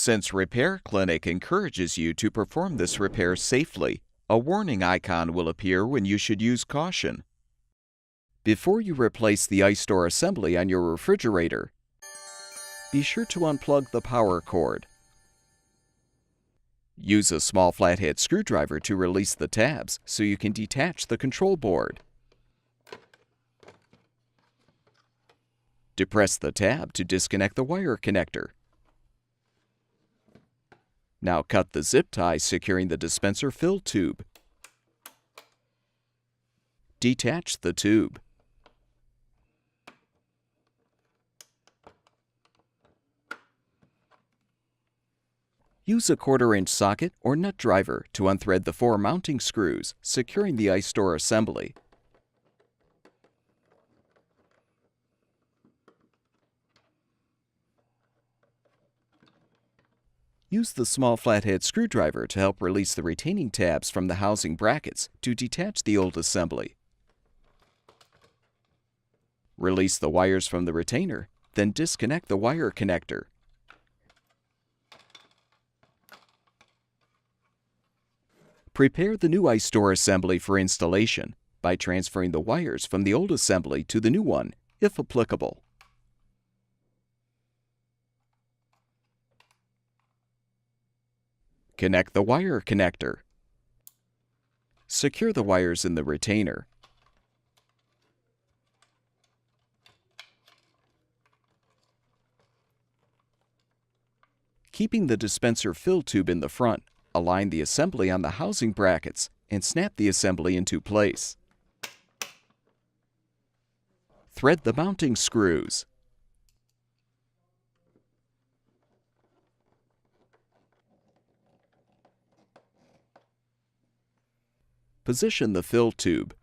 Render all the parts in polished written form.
Since Repair Clinic encourages you to perform this repair safely, a warning icon will appear when you should use caution. Before you replace the ice store assembly on your refrigerator, be sure to unplug the power cord. Use a small flathead screwdriver to release the tabs so you can detach the control board. Depress the tab to disconnect the wire connector. Now cut the zip tie securing the dispenser fill tube. Detach the tube. Use a 1/4-inch socket or nut driver to unthread the 4 mounting screws securing the ice store assembly. Use the small flathead screwdriver to help release the retaining tabs from the housing brackets to detach the old assembly. Release the wires from the retainer, then disconnect the wire connector. Prepare the new ice store assembly for installation by transferring the wires from the old assembly to the new one, if applicable. Connect the wire connector. Secure the wires in the retainer. Keeping the dispenser fill tube in the front, align the assembly on the housing brackets and snap the assembly into place. Thread the mounting screws. Position the fill tube.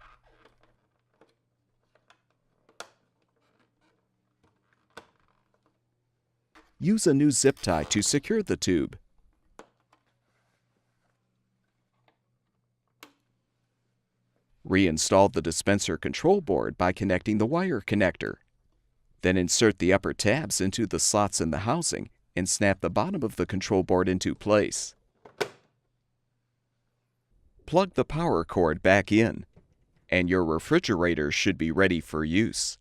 Use a new zip tie to secure the tube. Reinstall the dispenser control board by connecting the wire connector. Then insert the upper tabs into the slots in the housing and snap the bottom of the control board into place. Plug the power cord back in, and your refrigerator should be ready for use.